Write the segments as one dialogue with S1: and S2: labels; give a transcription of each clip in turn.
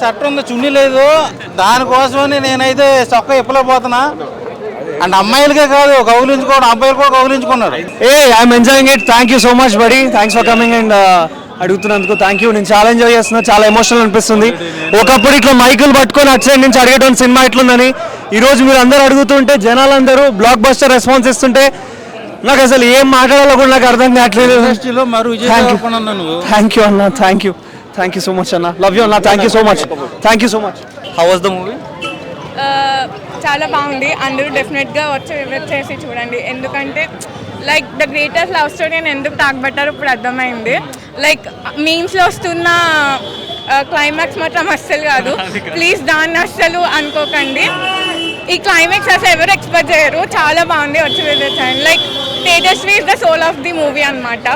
S1: Shirt ఉంది, చున్నీ లేదు, దానికోసమని నేనైతే చొక్కా ఇప్పలేకపోతున్నా. అండ్ అమ్మాయిలకే కాదు, కౌలించుకోవడం, అబ్బాయిలు కూడా కౌలించుకున్నారు.
S2: I'm enjoying it. Thank you so much buddy, thanks for coming and అడుగుతున్నందుకు థ్యాంక్ యూ. నేను చాలా ఎంజాయ్ చేస్తున్నా, చాలా ఎమోషనల్ అనిపిస్తుంది. ఒకప్పుడు ఇట్లా మైకులు పట్టుకొని అటు సైడ్ నుంచి అడిగేటోని సినిమా ఇట్లుందని, ఈరోజు మీరు అందరూ అడుగుతుంటే జనాలందరూ బ్లాక్ బస్టర్ రెస్పాన్స్ ఇస్తుంటే నాకు అసలు ఏం మాట్లాడాలో కూడా నాకు అర్థం కావట్లేదు. థ్యాంక్ యూ అన్న, థ్యాంక్ యూ సో మచ్ అన్న, లవ్ యూ అన్న, thank you so much. How was the movie?
S3: చాలా బాగుంది. అందరూ డెఫినెట్గా వచ్చి విజిట్ చేసి చూడండి. ఎందుకంటే like the greatest love story అని ఎందుకు తాగబట్టారో ఇప్పుడు అర్థమైంది. లైక్ మీమ్స్లో వస్తున్న క్లైమాక్స్ మాత్రం అస్సలు కాదు. ప్లీజ్ దాన్ని అస్సలు అనుకోకండి. ఈ క్లైమాక్స్ అసలు ఎవరు ఎక్స్పెక్ట్ చేయరు. చాలా బాగుంది, వచ్చి విజిట్ చేయండి. Like Tejaswi is the soul of the movie అనమాట.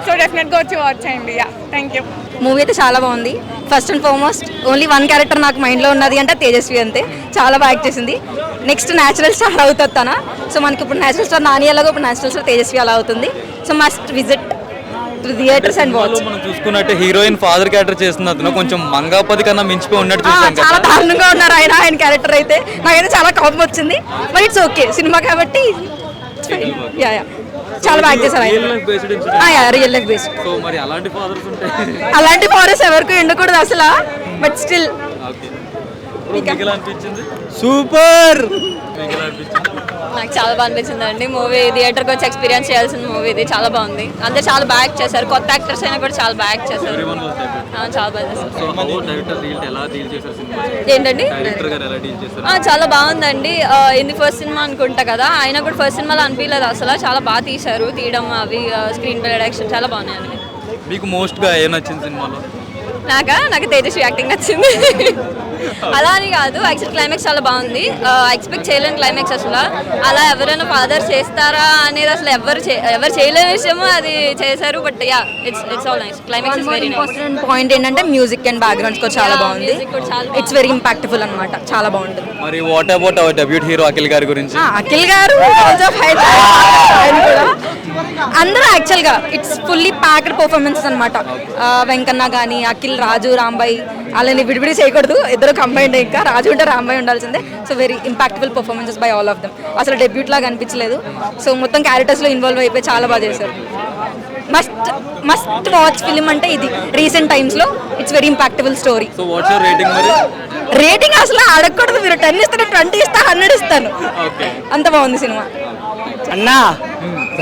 S3: సో డెఫినెట్గా వచ్చి వాచ్ చేయండి. Thank you.
S4: మూవీ అయితే చాలా బాగుంది. First and foremost only one character నాకు మైండ్లో ఉన్నది అంటే తేజస్వి, అంతే. చాలా బాగా యాక్ట్ చేసింది. నెక్స్ట్ న్యాచురల్ స్టార్ అవుతుంది తన. సో మనకి ఇప్పుడు న్యాచురల్ స్టార్ నాని అలాగో ఇప్పుడు న్యాచురల్ స్టార్ తేజస్వి అలా అవుతుంది. So must visit theatres and watch.
S5: మనం చూసుకున్నట్టే హీరోయిన్ ఫాదర్ క్యారెక్టర్ చేస్తుంది అతను, కొంచెం మంగాపతి కన్నా మించిపోయి ఉన్నట్టు చూసాం.
S4: చాలా దారుణంగా ఉన్నారు ఆయన క్యారెక్టర్ అయితే. నాకైతే చాలా కోపం వచ్చింది. బట్ ఇట్స్ ఓకే, సినిమా కాబట్టి చాలా బాగా చేశారు. Real life based. అలాంటి ఫాదర్స్ ఎవరికి ఉండకూడదు అసలు. But still
S2: super.
S4: నాకు చాలా బాగా అనిపించింది అండి మూవీ. థియేటర్కి వచ్చి ఎక్స్పీరియన్స్ చేయాల్సిన మూవీ ఇది. చాలా బాగుంది. అందరూ చాలా బాగా యాక్ట్ చేశారు. కొత్త యాక్టర్స్ అయినా కూడా చాలా బాగా యాక్ట్ చేశారు. చాలా బాగా చేశారు. ఏంటండి? చాలా బాగుందండి. ఇది ఫస్ట్ సినిమా అనుకుంటా కదా, ఆయన కూడా ఫస్ట్ సినిమాలో అనిపించలేదు అసలు. చాలా బాగా తీశారు, తీయడం అవి స్క్రీన్ ప్లే డైరెక్షన్ చాలా బాగున్నాయండి.
S5: మీకు మోస్ట్గా ఏం నచ్చింది సినిమాలో?
S4: నాకు తేజస్వి యాక్టింగ్ నచ్చింది. అలా అని కాదు, యాక్చువల్ క్లైమాక్స్ చాలా బాగుంది. ఎక్స్పెక్ట్ చేయలేని క్లైమాక్స్ అసలు. అలా ఎవరైనా ఫాదర్ చేస్తారా అనేది అసలు ఎవరు చేయలేని విషయము అది చేశారు. But yeah it's all nice. Climax very important point ఏంటంటే మ్యూజిక్ అండ్ బ్యాక్గ్రౌండ్స్ కూడా చాలా బాగుంది. ఇట్స్ వెరీ ఇంపాక్ట్ఫుల్ అన్నమాట, చాలా బాగుంటుంది.
S5: మరి what about our debut hero Akhil గారి గురించి?
S4: అఖిల్ గారు అందరూ యాక్చువల్గా ఇట్స్ ఫుల్లీ ప్యాక్డ్ పర్ఫార్మెన్స్ అనమాట. వెంకన్న కానీ, అఖిల్, రాజు, రాంబాయ్ అలాని విడివిడి చేయకూడదు, ఇద్దరు కంబైండ్. ఇంకా రాజు ఉంటే రాంబాయ్ ఉండాల్సిందే. So very impactful performances by all of them. అసలు డెబ్యూట్ లాగా అనిపించలేదు. సో మొత్తం క్యారెక్టర్స్లో ఇన్వాల్వ్ అయిపోయి చాలా బాగా చేశారు. మస్ట్ వాచ్ ఫిలిం అంటే ఇది. రీసెంట్ టైమ్స్లో it's very impactable story.
S5: So what's your rating మరి?
S4: రేటింగ్ అసలు అడగకూడదు. మీరు 10 ఇస్తాను, 20 ఇస్తా, 100 ఇస్తాను. అంత బాగుంది సినిమా.
S2: అన్నా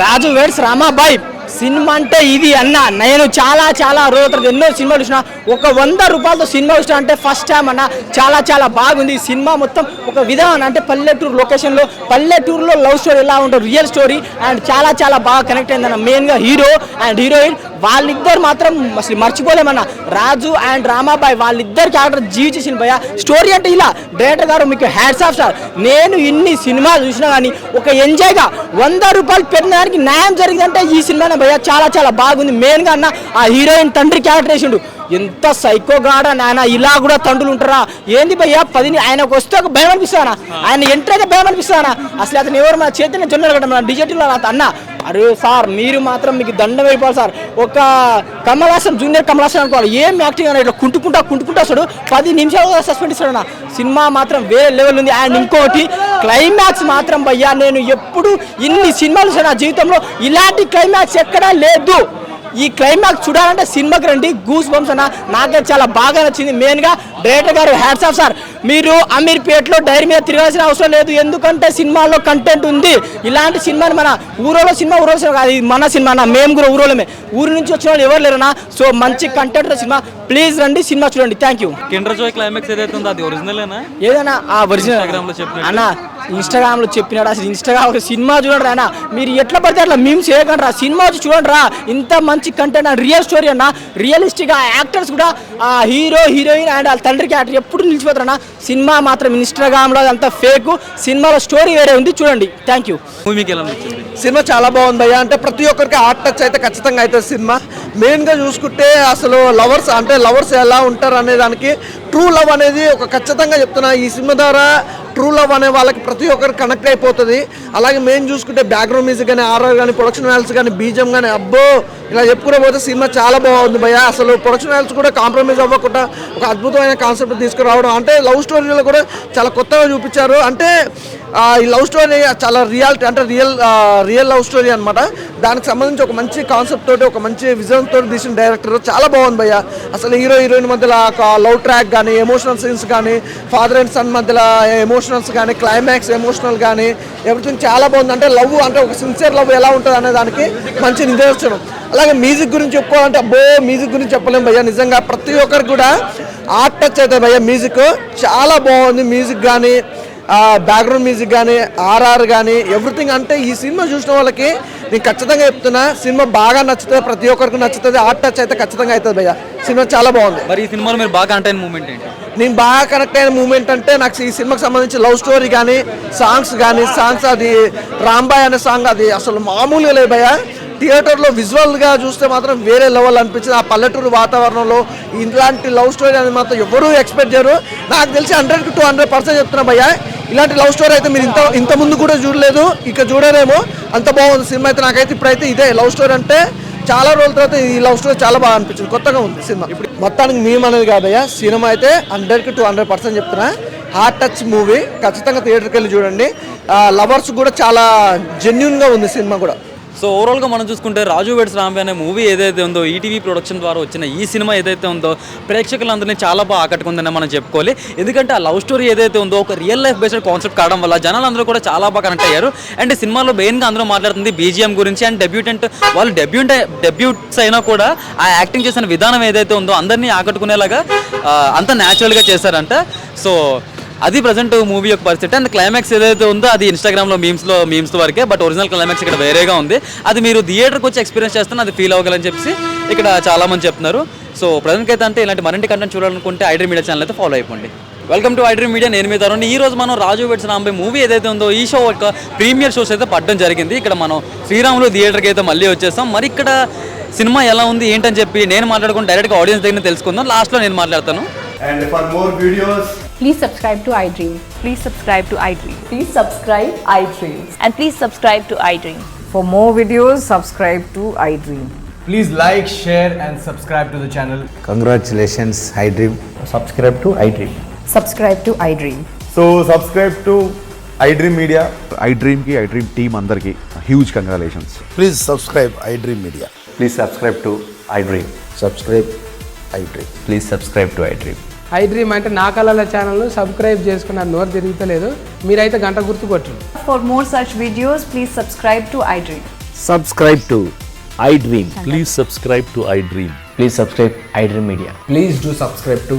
S2: రాజు వెడ్స్ రామాబాయ్ సినిమా అంటే ఇది అన్న. నేను చాలా రోజుల ఎన్నో సినిమాలు చూసిన, ఒక 100 రూపాయలతో సినిమా చూసిన అంటే ఫస్ట్ టైం అన్న. చాలా బాగుంది సినిమా. మొత్తం ఒక విధానం అంటే పల్లెటూరు లొకేషన్లో, పల్లెటూరులో లవ్ స్టోరీ ఎలా ఉంటుంది, రియల్ స్టోరీ. అండ్ చాలా బాగా కనెక్ట్ అయిందన్న. మెయిన్గా హీరో అండ్ హీరోయిన్ వాళ్ళిద్దరు మాత్రం అసలు మర్చిపోలేమన్న. రాజు అండ్ రామాబాయ్ వాళ్ళిద్దరు క్యారెక్టర్ జీవించేసిన భయ. స్టోరీ అంటే ఇలా. డైరెక్టర్ గారు మీకు హ్యాట్స్ ఆఫ్ సార్. నేను ఇన్ని సినిమాలు చూసినా కానీ ఒక ఎంజాయ్గా 100 రూపాయలు పెట్టిన దానికి న్యాయం జరిగిందంటే ఈ సినిమా భయ. చాలా బాగుంది. మెయిన్గా అన్న ఆ హీరోయిన్ తండ్రి క్యారెక్టర్ వేసిండు. ఎంత సైకోగాడ నాయన. ఇలా కూడా తండ్రులు ఉంటారా ఏంది భయ్యా? 10 ఆయనకు వస్తే ఒక భయం అనిపిస్తానా? ఆయన ఎంటర్ అయితే భయం అనిపిస్తానా? అసలు అతను ఎవరు? మన చేతిని జొన్నలు కట్ట మన డిజిటల్ అన్న. అరే సార్ మీరు మాత్రం మీకు దండం అయిపోవాలి సార్. ఒక కమల్ హాసన్, జూనియర్ కమల్ హాసన్ అనుకోవాలి. ఏం యాక్టింగ్ అన్న. ఇట్లా కుంటుకుంటా వస్తాడు. 10 నిమిషాలు సస్పెండ్ ఇస్తాడు అన్న. సినిమా మాత్రం వేరే లెవెల్ ఉంది. అండ్ ఇంకోటి క్లైమాక్స్ మాత్రం భయ్యా, నేను ఎప్పుడు ఇన్ని సినిమాలు చూసాను నా జీవితంలో, ఇలాంటి క్లైమాక్స్ ఎక్కడా లేదు. ఈ క్లైమాక్స్ చూడాలంటే సినిమాకి రండి. గూస్ బంప్స్ అన్న. నాకైతే చాలా బాగా నచ్చింది. మెయిన్గా డైరెక్టర్ గారు హ్యాట్స్ ఆఫ్ సార్. మీరు అమీర్పేటలో డైరీ మీద తిరగాల్సిన అవసరం లేదు. ఎందుకంటే సినిమాలో కంటెంట్ ఉంది. ఇలాంటి సినిమాని మన ఊరోలో సినిమా కాదు, ఇది మన సినిమా అన్న. మేము కూడా ఊరోళమే. ఊరి నుంచి వచ్చిన వాళ్ళు ఎవరు లేరన్నా. సో మంచి కంటెంట్ సినిమా. ప్లీజ్ రండి, సినిమా చూడండి. Thank you.
S5: Kinder Joy climax ఏదైతే ఉందో అది ఒరిజినలేనా?
S2: ఏదైనా ఒరిజినల్ అన్న. ఇన్స్టాగ్రామ్లో చెప్పినాడు. అసలు ఇన్స్టాగ్రామ్ సినిమా చూడండి అన్న. మీరు ఎట్లా పడితే అట్లా మీమ్స్ చేయకండి రా. సినిమా వచ్చి చూడండి రా. ఇంత మంచి కంటెంట్ అండ్ రియల్ స్టోరీ అన్న. రియలిస్టిక్గా యాక్టర్స్ కూడా హీరో, హీరోయిన్ అండ్ వాళ్ళ తండ్రి క్యారెక్టర్ ఎప్పుడు నిలిచిపోతారన్న. సినిమా మాత్రం ఇన్స్టాగ్రామ్లో అంతా ఫేక్. సినిమాలో స్టోరీ వేరే ఉంది, చూడండి. Thank you.
S6: సినిమా చాలా బాగుంది అయ్యా. అంటే ప్రతి ఒక్కరికి హార్ట్ టచ్ అయితే ఖచ్చితంగా అవుతుంది సినిమా. మెయిన్గా చూసుకుంటే అసలు లవర్స్ ఎలా ఉంటారు అనే దానికి ట్రూ లవ్ అనేది ఒక ఖచ్చితంగా చెప్తున్నా ఈ సినిమా ద్వారా ట్రూ లవ్ అనే వాళ్ళకి ప్రతి ఒక్కరు కనెక్ట్ అయిపోతుంది. అలాగే మేము చూసుకుంటే బ్యాక్గ్రౌండ్ మ్యూజిక్ కానీ ఆర్ఆర్ కానీ ప్రొడక్షన్ వాల్యూస్ కానీ బీజం కానీ అబ్బో ఇలా చెప్పుకునే పోతే సినిమా చాలా బాగుంది భయ్య. అసలు ప్రొడక్షన్ వాల్యూస్ కూడా కాంప్రమైజ్ అవ్వకుండా ఒక అద్భుతమైన కాన్సెప్ట్ తీసుకురావడం, అంటే లవ్ స్టోరీలో కూడా చాలా కొత్తగా చూపించారు. అంటే ఈ లవ్ స్టోరీ చాలా రియాలిటీ, అంటే రియల్ లవ్ స్టోరీ అనమాట. దానికి సంబంధించి ఒక మంచి కాన్సెప్ట్ తోటి ఒక మంచి విజన్ తోటి తీసిన డైరెక్టర్ చాలా బాగుంది భయ్య. అసలు హీరో హీరోయిన్ మధ్యలో లవ్ ట్రాక్ కానీ ఎమోషనల్ సీన్స్ కానీ ఫాదర్ అండ్ సన్ మధ్యలో ఎమోషనల్స్ కానీ క్లైమాక్స్ ఎమోషనల్ కానీ ఎవ్రీథింగ్ చాలా బాగుంది. అంటే లవ్ అంటే ఒక సిన్సియర్ లవ్ ఎలా ఉంటుంది అనే దానికి మంచి నిదర్శనం. అలాగే మ్యూజిక్ గురించి చెప్పుకోవాలంటే అబ్బో మ్యూజిక్ గురించి చెప్పలేము భయ్య. నిజంగా ప్రతి ఒక్కరికి కూడా ఆర్ట్ టచ్ అవుతాయి భయ్య. మ్యూజిక్ చాలా బాగుంది. మ్యూజిక్ కానీ బ్యాక్గ్రౌండ్ మ్యూజిక్ కానీ ఆర్ఆర్ కానీ ఎవ్రీథింగ్. అంటే ఈ సినిమా చూసిన వాళ్ళకి నేను ఖచ్చితంగా చెప్తున్నా సినిమా బాగా నచ్చుతుంది, ప్రతి ఒక్కరికి నచ్చుతుంది. ఆర్ట్ టచ్ అయితే ఖచ్చితంగా అవుతుంది భయ్య. సినిమా చాలా బాగుంది.
S5: మరి ఈ సినిమాలో మీరు బాగా కనెక్ట్ అయిన మూమెంట్ ఏంటి?
S6: నేను బాగా కనెక్ట్ అయిన మూమెంట్ అంటే నాకు ఈ సినిమాకి సంబంధించి లవ్ స్టోరీ కానీ సాంగ్స్ అది రాంబాయ్ అనే సాంగ్ అది అసలు మామూలుగా లేదు భయ్య. థియేటర్లో విజువల్గా చూస్తే మాత్రం వేరే లెవెల్ అనిపించింది. ఆ పల్లెటూరు వాతావరణంలో ఇలాంటి లవ్ స్టోరీ అనేది మాత్రం ఎవరూ ఎక్స్పెక్ట్ చేయరు. నాకు తెలిసి 100 to 200% చెప్తున్నా భయ్య. ఇలాంటి లవ్ స్టోరీ అయితే మీరు ఇంత ముందు కూడా చూడలేదు, ఇక చూడరేమో. అంత బాగుంది సినిమా అయితే. నాకైతే ఇప్పుడైతే ఇదే లవ్ స్టోరీ అంటే చాలా రోజుల తర్వాత ఈ లవ్ స్టోరీ చాలా బాగా అనిపించింది, కొత్తగా ఉంది సినిమా. ఇప్పుడు మొత్తానికి మేము అనేది కాదయ్యా, సినిమా అయితే 100 to 200% చెప్తున్నా. హార్ట్ టచ్ మూవీ, ఖచ్చితంగా థియేటర్కి వెళ్ళి చూడండి. లవర్స్ కూడా చాలా జెన్యున్గా ఉంది సినిమా కూడా.
S5: సో ఓవరాల్గా మనం చూసుకుంటే రాజు వెడ్స్ రాంబాయ్ అనే మూవీ ఏదైతే ఉందో ఈటీవీ ప్రొడక్షన్ ద్వారా వచ్చిన ఈ సినిమా ఏదైతే ఉందో ప్రేక్షకులందరినీ చాలా బాగా ఆకట్టుకుందని మనం చెప్పుకోవాలి. ఎందుకంటే ఆ లవ్ స్టోరీ ఏదైతే ఉందో ఒక రియల్ లైఫ్ బేస్డ్ కాన్సెప్ట్ కావడం వల్ల జనాలందరూ కూడా చాలా బాగా కనెక్ట్ అయ్యారు. అండ్ సినిమాలో మెయిన్గా అందరూ మాట్లాడుతుంది బీజిఎం గురించి. అండ్ వాళ్ళు డెబ్యూట్స్ అయినా కూడా ఆ యాక్టింగ్ చేసిన విధానం ఏదైతే ఉందో అందరినీ ఆకట్టుకునేలాగా అంత న్యాచురల్గా చేశారంట. సో అది ప్రజెంట్ మూవీ యొక్క పరిస్థితి. అండ్ క్లైమాక్స్ ఏదైతే ఉందో అది ఇన్స్టాగ్రామ్లో మీమ్స్ వరకే, బట్ ఒరిజినల్ క్లైమాక్స్ ఇక్కడ వేరేగా ఉంది. అది మీరు థియేటర్కి వచ్చి ఎక్స్పీరియన్స్ చేస్తున్నా అది ఫీల్ అవ్వగలని చెప్పి ఇక్కడ చాలామంది చెప్తున్నారు. సో ప్రజెంట్కి అయితే అంటే ఇలాంటి మరింటి కంటెంట్ చూడాలనుకుంటే ఐడ్రీమ్ మీడియా ఛానల్ అయితే ఫాలో అయిపోండి. వెల్కమ్ టు ఐడ్రీమ్ మీడియా, నేను మీ తరుణ్. ఈ రోజు మనం రాజు వెడ్స్ రాంబాయ్ మూవీ ఏదైతే ఉందో ఈ షో యొక్క ప్రీమియర్ షోస్ అయితే పడడం జరిగింది. ఇక్కడ మనం శ్రీరాములు థియేటర్కి అయితే మళ్ళీ వచ్చేసాం. మరి ఇక్కడ సినిమా ఎలా ఉంది ఏంటని చెప్పి నేను మాట్లాడుకుని డైరెక్ట్గా ఆడియన్స్ దగ్గర తెలుసుకుందాం. లాస్ట్లో నేను మాట్లాడతాను.
S7: And for more videos,
S8: please subscribe to iDream.
S9: Please subscribe to iDream.
S8: Please subscribe iDream.
S9: And please subscribe to iDream.
S8: For more videos, subscribe to iDream.
S7: please like, share and subscribe to the channel.
S10: Congratulations, iDream.
S7: Subscribe to iDream.
S8: Subscribe to iDream.
S7: So subscribe to iDream Media.
S11: iDream team andarki huge congratulations.
S10: Please subscribe iDream Media.
S7: Please subscribe to iDream.
S10: Subscribe iDream.
S7: Please subscribe to iDream.
S12: iDream అంటే నా కళల ఛానల్ను subscribe చేసుకున్న నోరు తిరుగుతలేదు, మీరైతే గంట గుర్తు కొట్టండి.
S9: For more such videos, please subscribe to iDream.
S10: Subscribe to iDream.
S11: Please subscribe to iDream.
S7: Please subscribe iDream Media.
S12: Please do subscribe to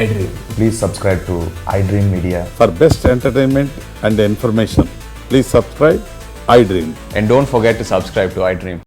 S12: iDream.
S7: Please subscribe to iDream Media.
S11: For best entertainment and information, please subscribe iDream.
S7: And don't forget to subscribe to iDream.